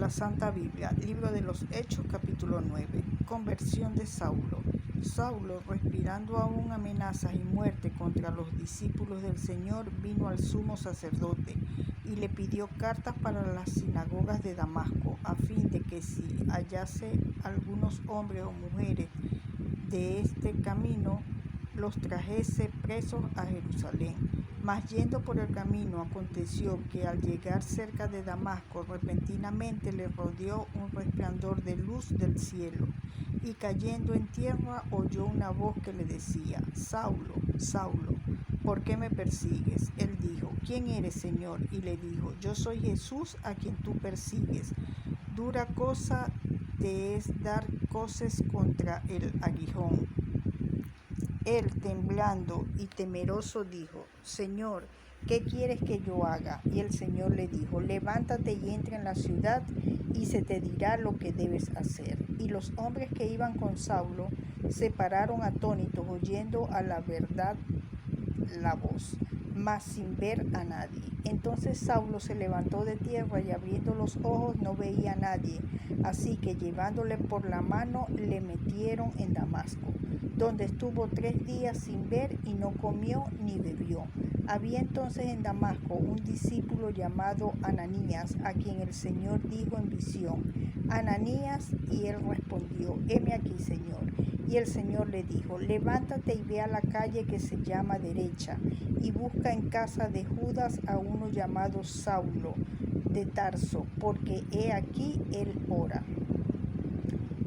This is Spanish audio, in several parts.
la Santa Biblia, libro de los Hechos, capítulo 9. Conversión de Saulo. Saulo, respirando aún amenazas y muerte contra los discípulos del Señor, vino al sumo sacerdote y le pidió cartas para las sinagogas de Damasco, a fin de que si hallase algunos hombres o mujeres de este camino, los trajese presos a Jerusalén. Mas yendo por el camino, aconteció que al llegar cerca de Damasco, repentinamente le rodeó un resplandor de luz del cielo, y cayendo en tierra oyó una voz que le decía: Saulo, Saulo, ¿por qué me persigues? Él dijo: ¿Quién eres, Señor? Y le dijo: Yo soy Jesús, a quien tú persigues. Dura cosa te es dar coces contra el aguijón. Él, temblando y temeroso, dijo: Señor, ¿qué quieres que yo haga? Y el Señor le dijo: Levántate y entra en la ciudad, y se te dirá lo que debes hacer. Y los hombres que iban con Saulo se pararon atónitos, oyendo a la verdad la voz, mas sin ver a nadie. Entonces Saulo se levantó de tierra y abriendo los ojos no veía a nadie. Así que llevándole por la mano le metieron en Damasco, donde estuvo 3 días sin ver y no comió ni bebió. Había entonces en Damasco un discípulo llamado Ananías, a quien el Señor dijo en visión: Ananías, y él respondió: heme aquí, Señor. Y el Señor le dijo: levántate y ve a la calle que se llama Derecha, y busca en casa de Judas a uno llamado Saulo de Tarso, porque he aquí él ora.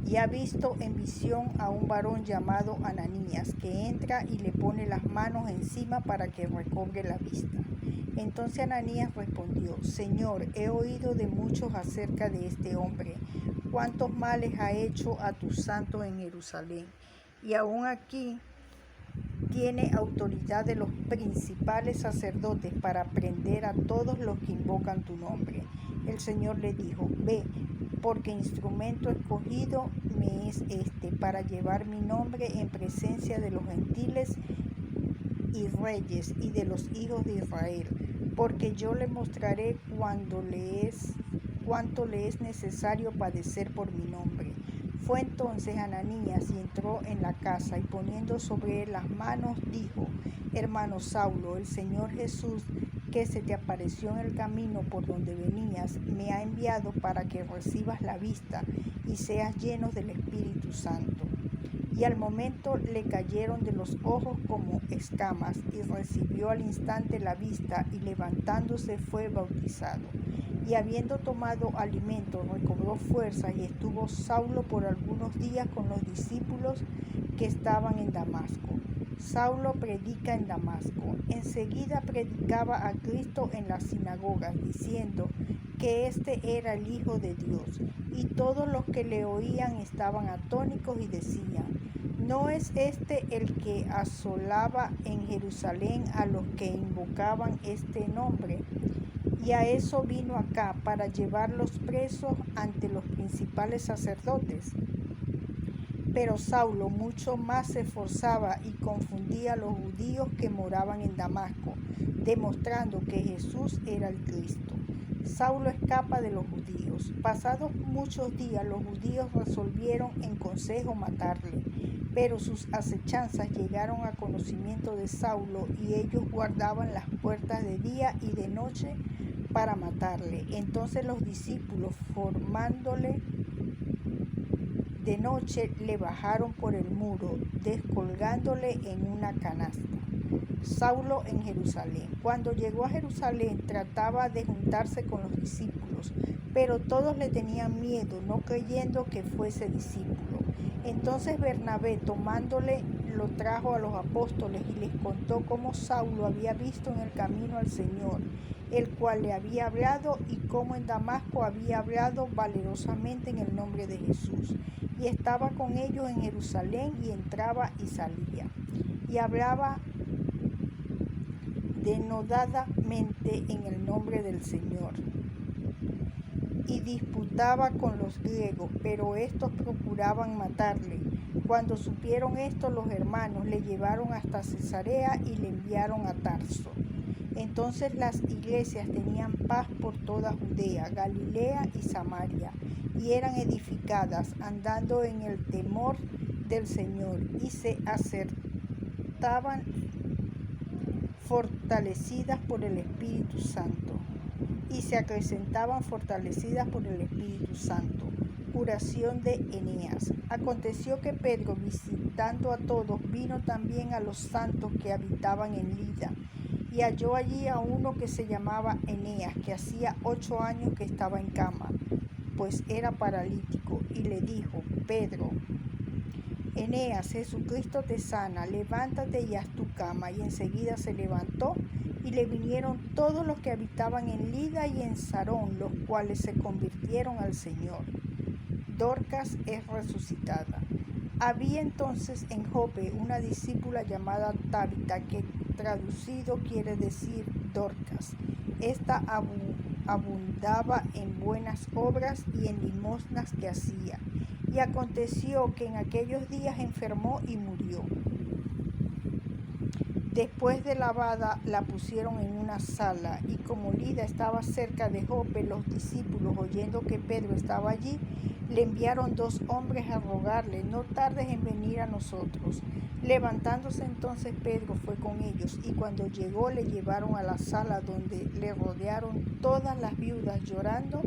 Y ha visto en visión a un varón llamado Ananías, que entra y le pone las manos encima para que recobre la vista. Entonces Ananías respondió: Señor, he oído de muchos acerca de este hombre, cuántos males ha hecho a tus santos en Jerusalén, y aún aquí tiene autoridad de los principales sacerdotes para prender a todos los que invocan tu nombre. El Señor le dijo: ve, porque instrumento escogido me es este, para llevar mi nombre en presencia de los gentiles y reyes y de los hijos de Israel, porque yo le mostraré cuánto le es necesario padecer por mi nombre. Fue entonces Ananías y entró en la casa, y poniendo sobre él las manos, dijo: Hermano Saulo, el Señor Jesús, que se te apareció en el camino por donde venías, me ha enviado para que recibas la vista y seas lleno del Espíritu Santo. Y al momento le cayeron de los ojos como escamas, y recibió al instante la vista, y levantándose fue bautizado. Y habiendo tomado alimento, recobró fuerza, y estuvo Saulo por algunos días con los discípulos que estaban en Damasco. Saulo predica en Damasco. Enseguida predicaba a Cristo en las sinagogas, diciendo que éste era el Hijo de Dios. Y todos los que le oían estaban atónitos y decían: ¿no es este el que asolaba en Jerusalén a los que invocaban este nombre? Y a eso vino acá, para llevarlos presos ante los principales sacerdotes. Pero Saulo mucho más se esforzaba y confundía a los judíos que moraban en Damasco, demostrando que Jesús era el Cristo. Saulo escapa de los judíos. Pasados muchos días, los judíos resolvieron en consejo matarle, pero sus acechanzas llegaron a conocimiento de Saulo, y ellos guardaban las puertas de día y de noche para matarle. Entonces los discípulos, formándole de noche, le bajaron por el muro, descolgándole en una canasta. Saulo en Jerusalén. Cuando llegó a Jerusalén, trataba de juntarse con los discípulos, pero todos le tenían miedo, no creyendo que fuese discípulo. Entonces Bernabé, tomándole, lo trajo a los apóstoles y les contó cómo Saulo había visto en el camino al Señor, el cual le había hablado, y cómo en Damasco había hablado valerosamente en el nombre de Jesús, y estaba con ellos en Jerusalén, y entraba y salía, y hablaba denodadamente en el nombre del Señor, y disputaba con los griegos, pero estos procuraban matarle. Cuando supieron esto, los hermanos le llevaron hasta Cesarea y le enviaron a Tarso. Entonces las iglesias tenían paz por toda Judea, Galilea y Samaria, y eran edificadas andando en el temor del Señor, y se acertaban fortalecidas por el Espíritu Santo. Y se acrecentaban fortalecidas por el Espíritu Santo. Curación de Eneas. Aconteció que Pedro, visitando a todos, vino también a los santos que habitaban en Lida, y halló allí a uno que se llamaba Eneas, que hacía 8 años que estaba en cama, pues era paralítico, y le dijo: Pedro, Eneas, Jesucristo te sana, levántate y haz tu cama. Y enseguida se levantó, y le vinieron todos los que habitaban en Lida y en Sarón, los cuales se convirtieron al Señor. Dorcas es resucitada. Había entonces en Jope una discípula llamada Tabita, que traducido quiere decir Dorcas. Esta abundaba en buenas obras y en limosnas que hacía. Y aconteció que en aquellos días enfermó y murió. Después de lavada, la pusieron en una sala, y como Lida estaba cerca de Jope, los discípulos, oyendo que Pedro estaba allí, le enviaron 2 hombres a rogarle: no tardes en venir a nosotros. Levantándose entonces Pedro fue con ellos, y cuando llegó le llevaron a la sala, donde le rodearon todas las viudas llorando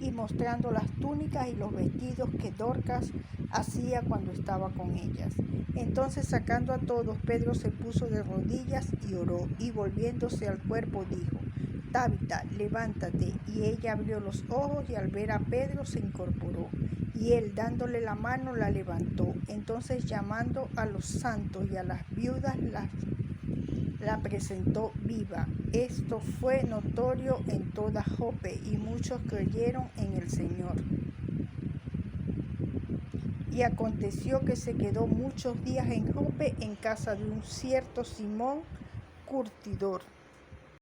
y mostrando las túnicas y los vestidos que Dorcas hacía cuando estaba con ellas. Entonces, sacando a todos, Pedro se puso de rodillas y oró, y volviéndose al cuerpo dijo: Tabita, levántate. Y ella abrió los ojos, y al ver a Pedro se incorporó, y él, dándole la mano, la levantó. Entonces, llamando a los santos y a las viudas, la presentó viva. Esto fue notorio en toda Jope, y muchos creyeron en el Señor. Y aconteció que se quedó muchos días en Jope, en casa de un cierto Simón curtidor.